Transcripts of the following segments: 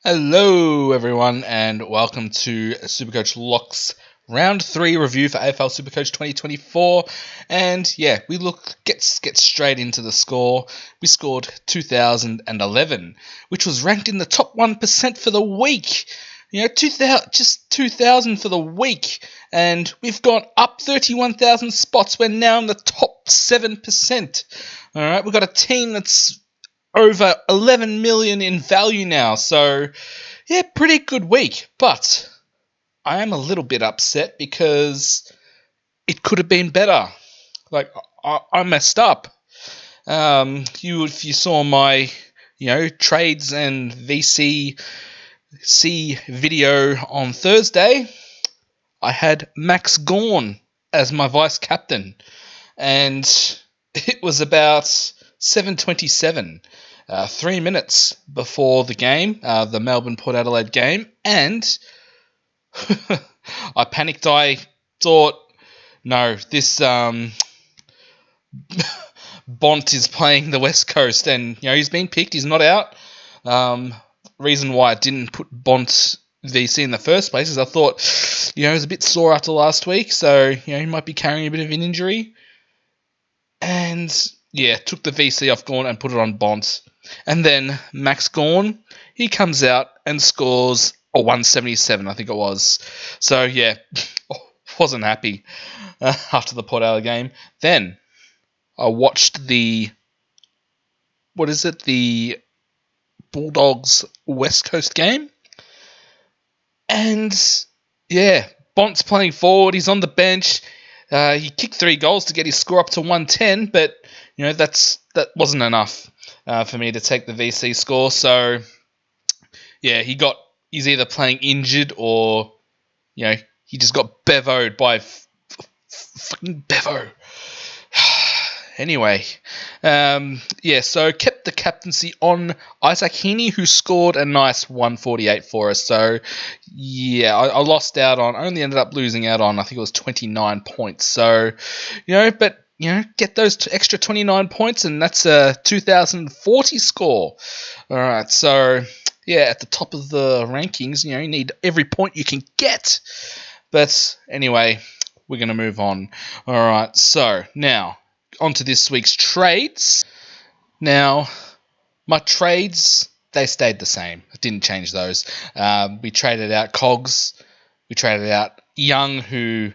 Hello, everyone, and welcome to Supercoach Locks Round 3 review for AFL Supercoach 2024. And yeah, we get straight into the score. We scored 2,011, which was ranked in the top 1% for the week. 2,000 for the week, and we've gone up 31,000 spots. We're now in the top 7%. All right, we've got a team that's over 11 million in value now. So, yeah, pretty good week. But I am a little bit upset because it could have been better. Like, I messed up. If you saw my, trades and VC video on Thursday, I had Max Gawn as my vice captain, and it was about 7:27, 3 minutes before the game, the Melbourne Port Adelaide game, and I panicked. I thought, no, this Bont is playing the West Coast, and he's been picked. He's not out. Reason why I didn't put Bont VC in the first place is I thought, he was a bit sore after last week, so he might be carrying a bit of an injury. And yeah, took the VC off Gawn and put it on Bont. And then Max Gawn, he comes out and scores a 177, I think it was. So yeah, wasn't happy after the Port Adelaide game. Then I watched the Bulldogs West Coast game. And yeah, Bont's playing forward. He's on the bench. He kicked 3 goals to get his score up to 110, but that wasn't enough for me to take the VC score. So yeah, he's either playing injured or he just got bevoed by fucking Bevo. Anyway, so kept the captaincy on Isaac Heaney, who scored a nice 148 for us. So, yeah, I lost out on, only ended up losing out on, I think it was 29 points. So, get those extra 29 points, and that's a 2,040 score. All right, so, yeah, at the top of the rankings, you need every point you can get. But anyway, we're going to move on. All right, so now on to this week's trades. Now, my trades, they stayed the same. I didn't change those. We traded out Cogs. We traded out Young, who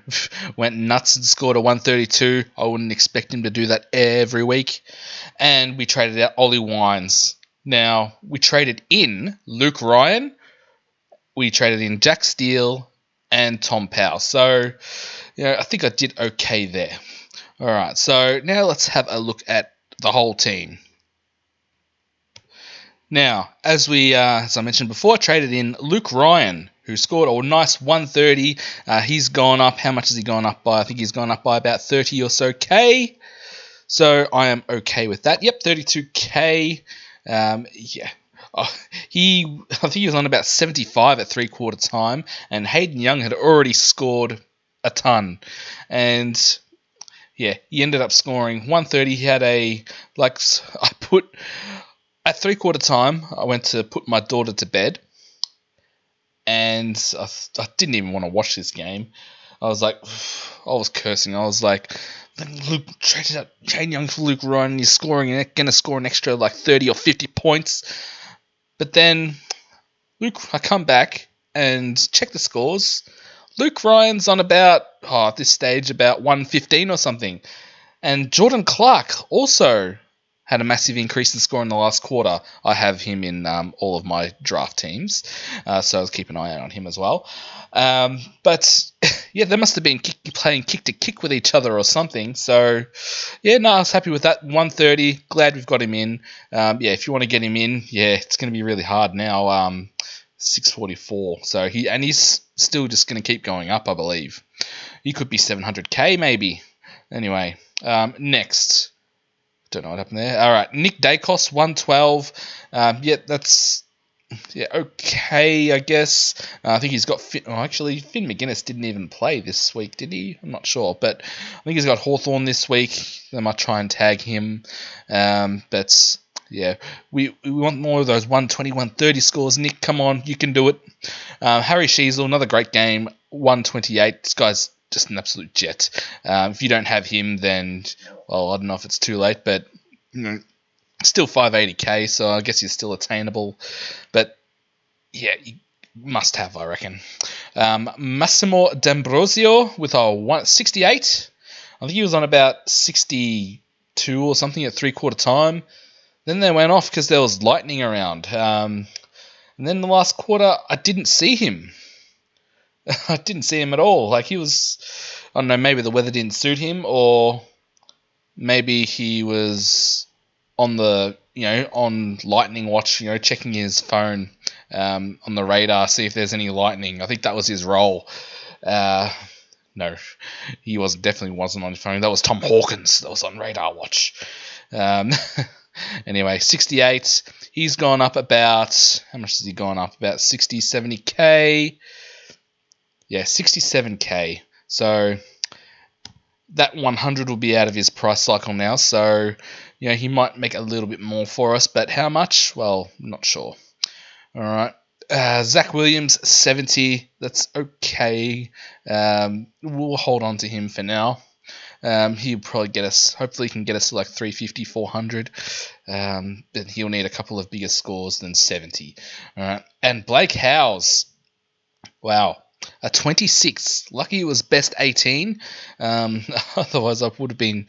went nuts and scored a 132. I wouldn't expect him to do that every week. And we traded out Ollie Wines. Now, we traded in Luke Ryan. We traded in Jack Steele and Tom Powell. So, I think I did okay there. All right, so now let's have a look at the whole team. Now, as I mentioned before, I traded in Luke Ryan, who scored a nice 130. He's gone up. How much has he gone up by? I think he's gone up by about 30 or so K. So I am okay with that. Yep, 32K. Yeah. I think he was on about 75 at 3/4 time, and Hayden Young had already scored a ton. And yeah, he ended up scoring 130. He had at 3/4 time, I went to put my daughter to bed, and I didn't even want to watch this game. I was cursing. I was like, Luke traded out Hayden Young for Luke Ryan. He's going to score an extra 30 or 50 points. But then I come back and check the scores. Luke Ryan's on about, at this stage, about 115 or something. And Jordan Clark also had a massive increase in score in the last quarter. I have him in all of my draft teams, so I'll keep an eye out on him as well. But, yeah, they must have been playing kick to kick with each other or something. So, yeah, I was happy with that. 130, glad we've got him in. If you want to get him in, it's going to be really hard now. 644. So he's still just going to keep going up, I believe. He could be 700k maybe. Anyway, next. Don't know what happened there. All right, Nick Dacos, 112. That's okay, I guess. I think he's got Finn McGuinness didn't even play this week, did he? I'm not sure, but I think he's got Hawthorn this week. They might try and tag him. But Yeah, we want more of those 120, 130 scores. Nick, come on, you can do it. Harry Sheasel, another great game, 128. This guy's just an absolute jet. If you don't have him, then, well, I don't know if it's too late, but still 580k, so I guess he's still attainable. But yeah, you must have, I reckon. Massimo D'Ambrosio with a 168. I think he was on about 62 or something at 3/4 time. Then they went off because there was lightning around. And then the last quarter, I didn't see him. I didn't see him at all. Like he was, I don't know, maybe the weather didn't suit him, or maybe he was on on lightning watch, checking his phone on the radar, see if there's any lightning. I think that was his role. No, he definitely wasn't on his phone. That was Tom Hawkins that was on radar watch. Anyway, 68. He's gone up about, how much has he gone up? About 60, 70k. Yeah, 67k. So that 100 will be out of his price cycle now. So, he might make a little bit more for us, but how much? Well, not sure. All right. Zach Williams, 70. That's okay. We'll hold on to him for now. He'll probably get us, hopefully he can get us to like 350, 400. But he'll need a couple of bigger scores than 70. All right. And Blake Howes, wow, a 26. Lucky it was best 18. Otherwise I would have been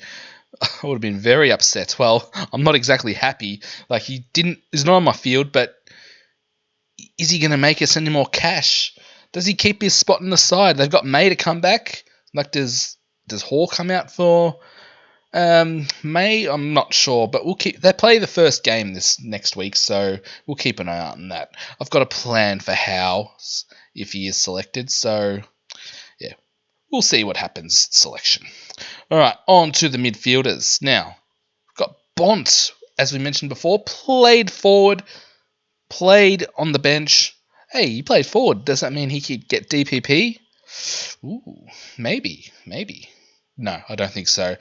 very upset. Well, I'm not exactly happy. Like he's not on my field, but is he going to make us any more cash? Does he keep his spot in the side? They've got May to come back. Like, does Hall come out for May? I'm not sure, but they play the first game this next week, so we'll keep an eye out on that. I've got a plan for House if he is selected, so yeah, we'll see what happens selection. All right, on to the midfielders. Now, we've got Bont, as we mentioned before, played forward, played on the bench. Hey, he played forward. Does that mean he could get DPP? Ooh, maybe. No, I don't think so.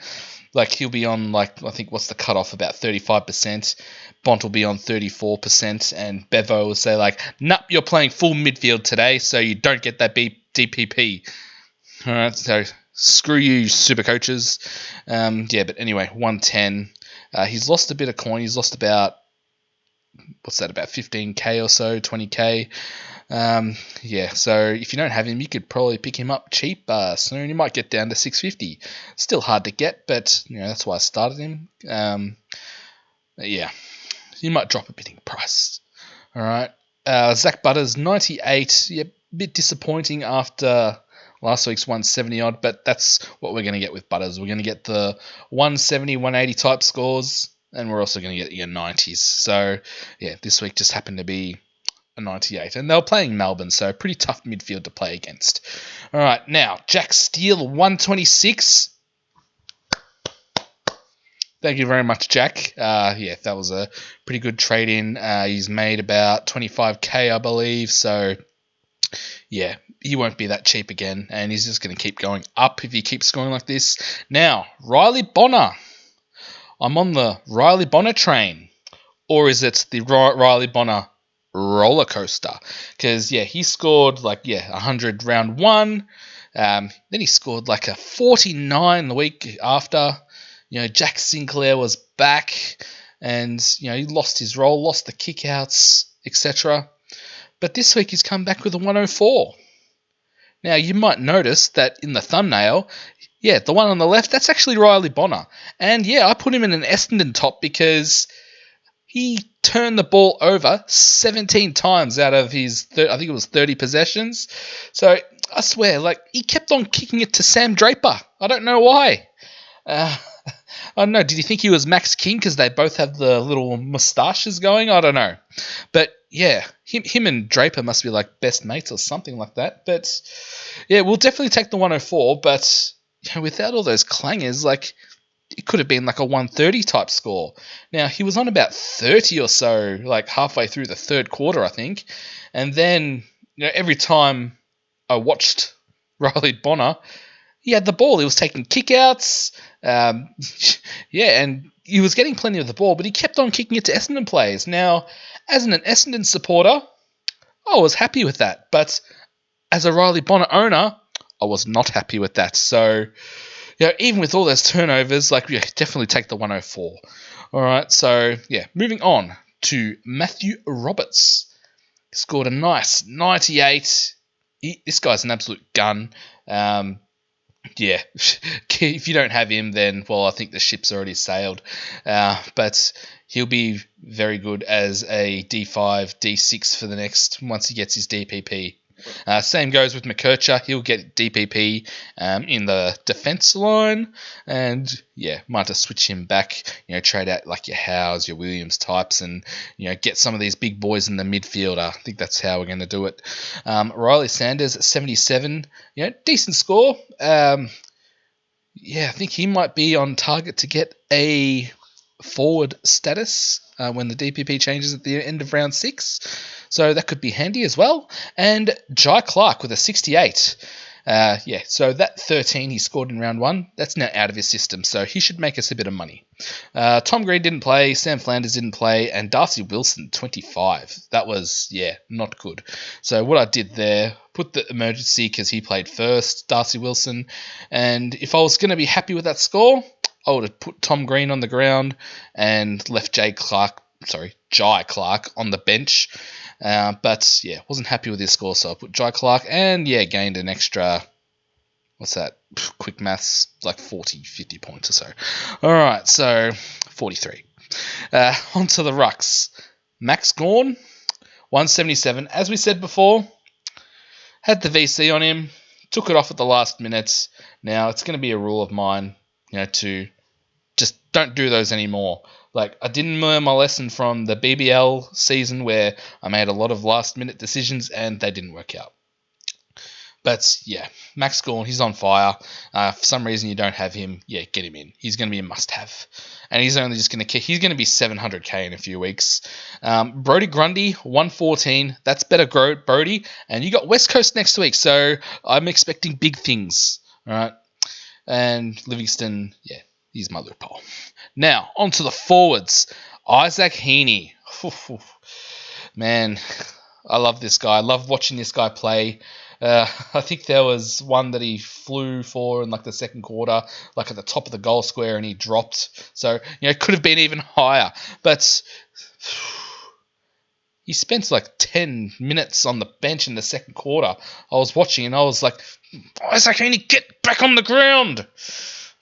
Like, he'll be on, I think, what's the cutoff? About 35%. Bont will be on 34%. And Bevo will say, nope, you're playing full midfield today, so you don't get that DPP. All right, so screw you, super coaches. But anyway, 110. He's lost a bit of coin. He's lost about, about 15k or so, 20k. So if you don't have him, you could probably pick him up cheap soon. You might get down to 650. Still hard to get, but that's why I started him. You might drop a bit in price. All right. Zach Butters, 98. Yeah, bit disappointing after last week's 170 odd, but that's what we're going to get with Butters. We're going to get the 170, 180 type scores, and we're also going to get your 90s. So yeah, this week just happened to be a 98, and they were playing Melbourne, so pretty tough midfield to play against. All right, now Jack Steele, 126. Thank you very much, Jack. That was a pretty good trade-in. He's made about 25k, I believe, so yeah, he won't be that cheap again, and he's just going to keep going up if he keeps scoring like this. Now, Riley Bonner. I'm on the Riley Bonner train, or is it the Riley Bonner roller coaster? Because he scored 100 round one. Then he scored a 49 the week after. Jack Sinclair was back, and he lost his role, lost the kickouts, etc. But this week he's come back with a 104. Now you might notice that in the thumbnail, the one on the left, that's actually Riley Bonner, and I put him in an Essendon top because he turned the ball over 17 times out of his, I think it was 30 possessions. So I swear, he kept on kicking it to Sam Draper. I don't know why. I don't know. Did you think he was Max King because they both have the little moustaches going? I don't know. But yeah, him and Draper must be best mates or something like that. But yeah, we'll definitely take the 104. But without all those clangers, it could have been a 130 type score. Now, he was on about 30 or so, halfway through the third quarter, I think. And then, every time I watched Riley Bonner, he had the ball. He was taking kickouts. And he was getting plenty of the ball, but he kept on kicking it to Essendon players. Now, as an Essendon supporter, I was happy with that. But as a Riley Bonner owner, I was not happy with that. So, even with all those turnovers, definitely take the 104. All right, so, moving on to Matthew Roberts. Scored a nice 98. This guy's an absolute gun. If you don't have him, then, well, I think the ship's already sailed. But he'll be very good as a D5, D6 for the next, once he gets his DPP. Same goes with McKercher. He'll get DPP in the defence line. And, might have to switch him back, trade out like your Howes, your Williams types, and, get some of these big boys in the midfield. I think that's how we're going to do it. Riley Sanders, 77. Decent score. I think he might be on target to get a forward status when the DPP changes at the end of round 6. So that could be handy as well. And Jai Clark with a 68. So that 13 he scored in round 1, that's now out of his system. So he should make us a bit of money. Tom Green didn't play, Sam Flanders didn't play, and Darcy Wilson, 25. That was, not good. So what I did there, put the emergency because he played first, Darcy Wilson. And if I was going to be happy with that score, I would have put Tom Green on the ground and left Jai Clark on the bench. But wasn't happy with his score, so I put Jai Clark and gained an extra, what's that? Quick maths, like 40, 50 points or so. All right, so 43. On to the rucks. Max Gawn, 177. As we said before, had the VC on him, took it off at the last minute. Now, it's going to be a rule of mine, to just don't do those anymore. I didn't learn my lesson from the BBL season where I made a lot of last-minute decisions and they didn't work out. But, Max Gawn, he's on fire. For some reason you don't have him, get him in. He's going to be a must-have. And he's only just going to kick. He's going to be 700k in a few weeks. Brodie Grundy, 114. That's better, Brodie. And you got West Coast next week, so I'm expecting big things. All right. And Livingston, he's my loophole. Now, on to the forwards. Isaac Heaney. Man, I love this guy. I love watching this guy play. I think there was one that he flew for in the second quarter, at the top of the goal square, and he dropped. So, it could have been even higher. But he spent 10 minutes on the bench in the second quarter. I was watching and I was like, Isaac Heaney, get back on the ground.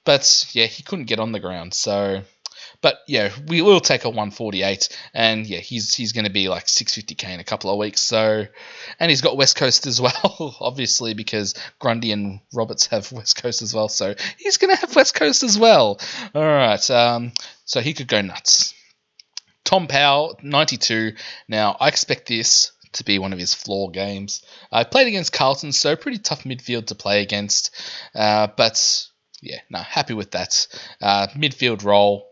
But, he couldn't get on the ground. So, but, we will take a 148. And, he's going to be 650k in a couple of weeks. So, and he's got West Coast as well, obviously, because Grundy and Roberts have West Coast as well. So, he's going to have West Coast as well. All right. So, he could go nuts. Tom Powell, 92. Now, I expect this to be one of his floor games. I played against Carlton, so pretty tough midfield to play against. But, happy with that. Midfield role,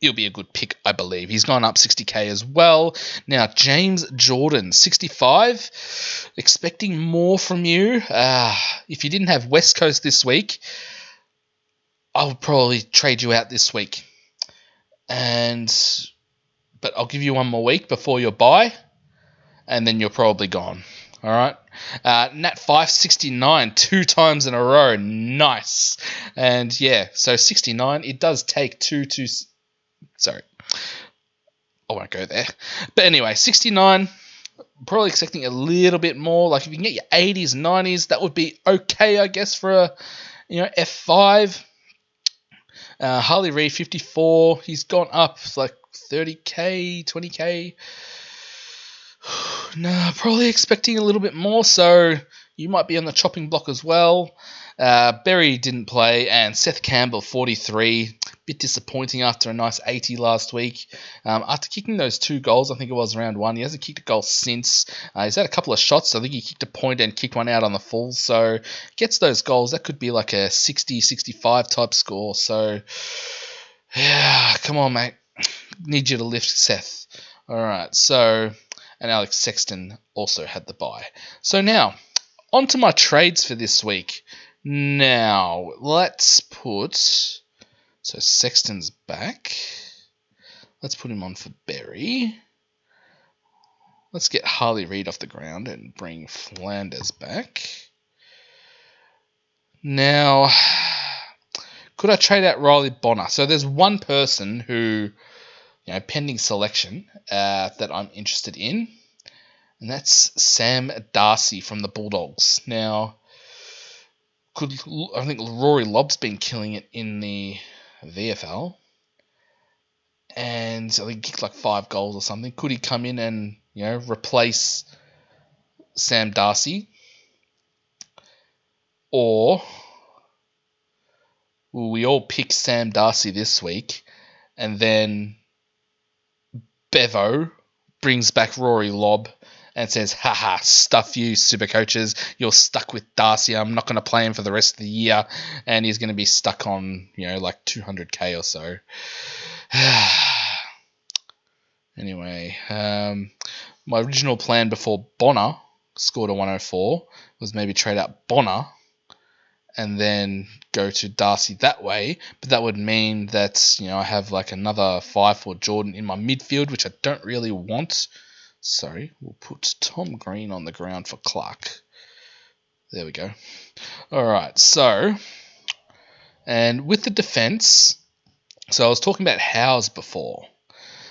he'll be a good pick, I believe. He's gone up 60k as well. Now, James Jordan, 65. Expecting more from you. If you didn't have West Coast this week, I would probably trade you out this week. But I'll give you one more week before your bye, and then you're probably gone. All right. Nat 569 2 times in a row. Nice. And so 69. It does take sorry, I won't go there. But anyway, 69. Probably expecting a little bit more. If you can get your 80s, 90s, that would be okay, I guess, for a F5. Harley Reid, 54. He's gone up 30k, 20k. No, probably expecting a little bit more, so you might be on the chopping block as well. Berry didn't play, and Seth Campbell, 43. Bit disappointing after a nice 80 last week. After kicking those 2 goals, I think it was round 1, he hasn't kicked a goal since. He's had a couple of shots. I think he kicked a point and kicked one out on the full. So gets those goals. That could be a 60, 65 type score. So, come on, mate. Need you to lift Seth. All right, so, and Alex Sexton also had the bye. So now, on to my trades for this week. Now, let's put So Sexton's back. Let's put him on for Berry. Let's get Harley Reid off the ground and bring Flanders back. Now, could I trade out Riley Bonner? So there's one person who, pending selection, that I'm interested in, and that's Sam Darcy from the Bulldogs. Now, I think Rory Lobb's been killing it in the VFL, and I think he kicked like 5 goals or something. Could he come in and replace Sam Darcy, or will we all pick Sam Darcy this week, and then Bevo brings back Rory Lobb and says, haha, stuff you, Supercoaches. You're stuck with Darcy. I'm not going to play him for the rest of the year. And he's going to be stuck on, like 200k or so. Anyway, my original plan before Bonner scored a 104 was maybe trade out Bonner and then go to Darcy that way. But that would mean that, I have like another 5 for Jordan in my midfield, which I don't really want. Sorry, we'll put Tom Green on the ground for Clark. There we go. All right, so, and with the defense, so I was talking about Howes before.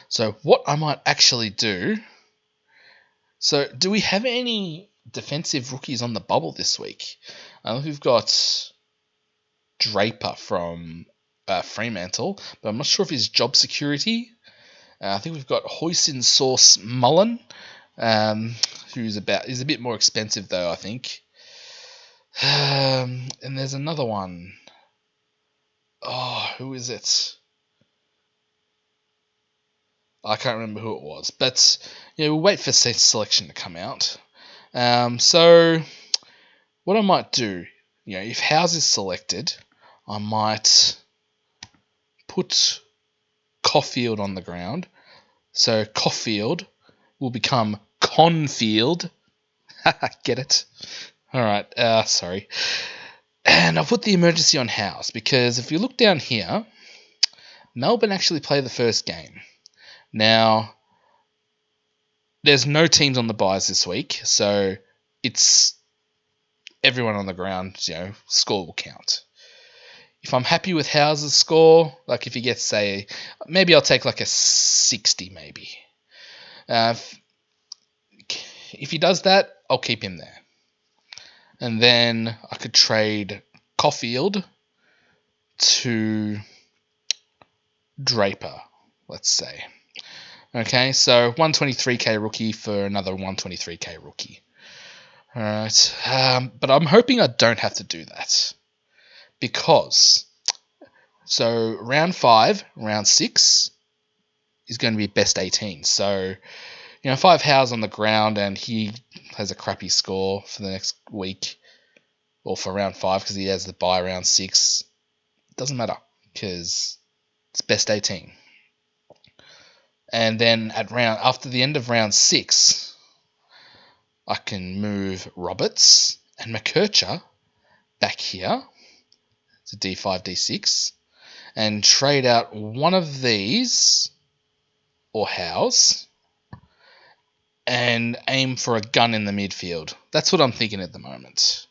So what I might actually do, so do we have any defensive rookies on the bubble this week? We've got Draper from Fremantle, but I'm not sure if he's job security. I think we've got Hoisin Sauce Mullen, who's he's a bit more expensive though, I think. And there's another one. Oh, who is it? I can't remember who it was, but we'll wait for selection to come out. So what I might do, if House is selected, I might put Caulfield on the ground. So Caulfield will become Confield. Get it? All right. Sorry. And I'll put the emergency on House because if you look down here, Melbourne actually play the first game. Now, there's no teams on the buys this week, so it's everyone on the ground, score will count. If I'm happy with House's score, like if he gets, say, maybe I'll take like a 60 maybe. If he does that, I'll keep him there. And then I could trade Caulfield to Draper, let's say. Okay, so 123k rookie for another 123k rookie. All right, but I'm hoping I don't have to do that. Because, so round 5, round 6 is going to be best 18. So, if I have Howes on the ground and he has a crappy score for the next week, or for round 5 because he has the bye round 6, it doesn't matter because it's best 18. And then after the end of round 6, I can move Roberts and McKercher back here to D5, D6, and trade out one of these, or Howes, and aim for a gun in the midfield. That's what I'm thinking at the moment.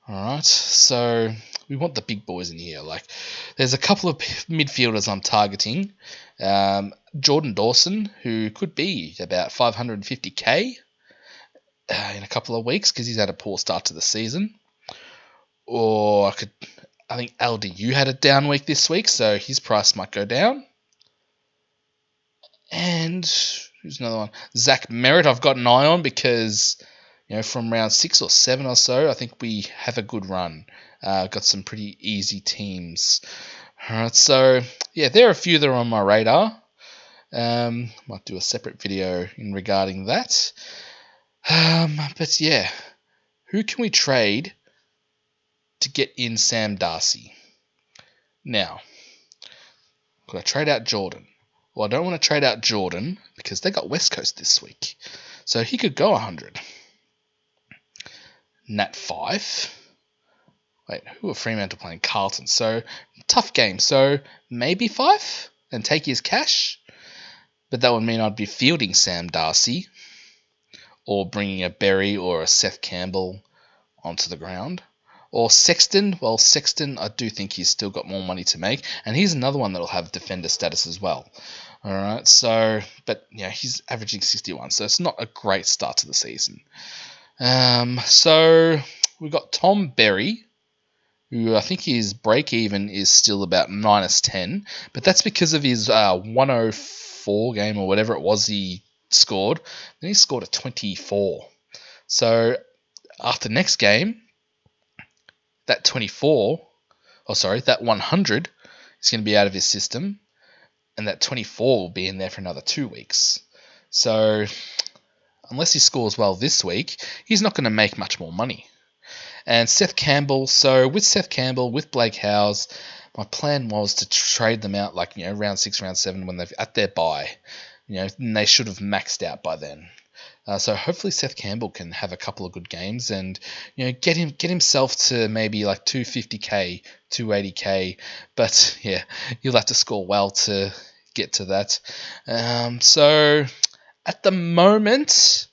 Alright, so we want the big boys in here. Like, there's a couple of midfielders I'm targeting. Jordan Dawson, who could be about 550k in a couple of weeks because he's had a poor start to the season. Or I think LDU had a down week this week, so his price might go down. And who's another one? Zach Merritt I've got an eye on because, from round 6 or 7 or so, I think we have a good run. Got some pretty easy teams. Alright, so, yeah, there are a few that are on my radar. Might do a separate video in regarding that. But yeah, who can we trade to get in Sam Darcy? Now, could I trade out Jordan? Well, I don't want to trade out Jordan because they got West Coast this week. So he could go 100. Nat 5. Wait, who are Fremantle playing? Carlton. So, tough game. So, maybe 5 and take his cash. But that would mean I'd be fielding Sam Darcy or bringing a Berry or a Seth Campbell onto the ground. Or Sexton. Well, Sexton, I do think he's still got more money to make. And he's another one that'll have defender status as well. All right, so, but, he's averaging 61, so it's not a great start to the season. So, we've got Tom Berry, who I think his break-even is still about -10, but that's because of his 104 game or whatever it was he scored. Then he scored a 24. So, after next game, that 100 is going to be out of his system, and that 24 will be in there for another 2 weeks. So, unless he scores well this week, he's not going to make much more money. And Seth Campbell, so with Seth Campbell, with Blake Howes, my plan was to trade them out like, round 6, round 7 when they're at their bye. And they should have maxed out by then. So hopefully Seth Campbell can have a couple of good games and get himself to maybe like 250k, 280k. But he'll have to score well to get to that. So at the moment,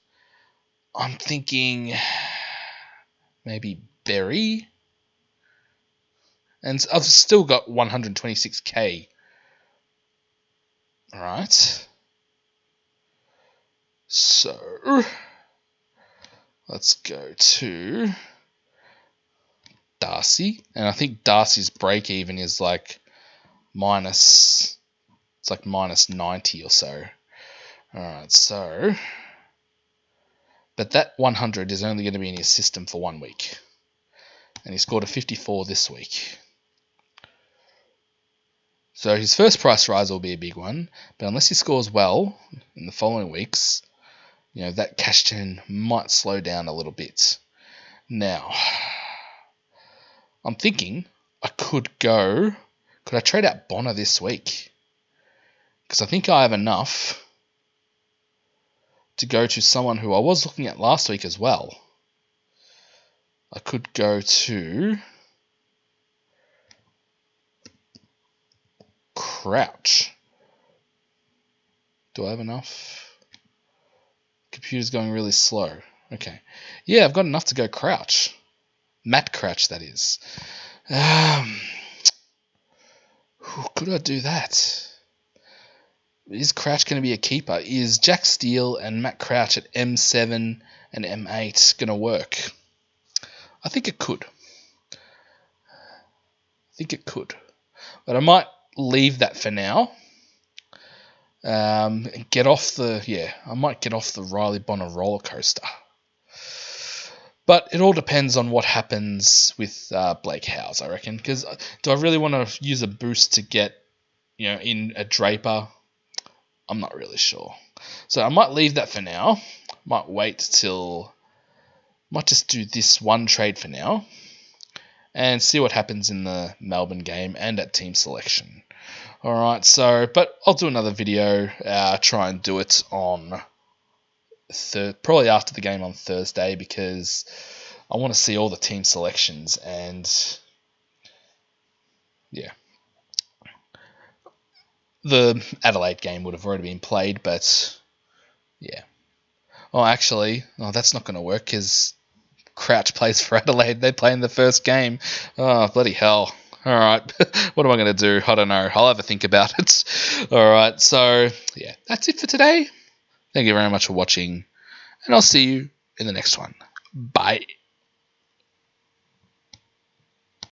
I'm thinking maybe Berry, and I've still got 126k. All right. So, let's go to Darcy. And I think Darcy's break-even is like -90 or so. Alright, so... But that 100 is only going to be in his system for 1 week. And he scored a 54 this week. So his first price rise will be a big one. But unless he scores well in the following weeks... that cash gen might slow down a little bit. Now, I'm thinking could I trade out Bonner this week? Because I think I have enough to go to someone who I was looking at last week as well. I could go to Crouch. Do I have enough? Computer's going really slow. Okay. Yeah, I've got enough to go Crouch. Matt Crouch, that is. Could I do that? Is Crouch going to be a keeper? Is Jack Steele and Matt Crouch at M7 and M8 going to work? I think it could. But I might leave that for now. I might get off the Riley Bonner roller coaster. But it all depends on what happens with Blake Howes, I reckon. Because do I really want to use a boost to get, in a Draper? I'm not really sure. So I might leave that for now. Might just do this one trade for now. And see what happens in the Melbourne game and at team selection. Alright, but I'll do another video, try and do it on probably after the game on Thursday, because I want to see all the team selections, and the Adelaide game would have already been played, but that's not going to work because Crouch plays for Adelaide. They play in the first game. Oh, bloody hell. All right, what am I going to do? I don't know. I'll have a think about it. All right, so, that's it for today. Thank you very much for watching, and I'll see you in the next one. Bye.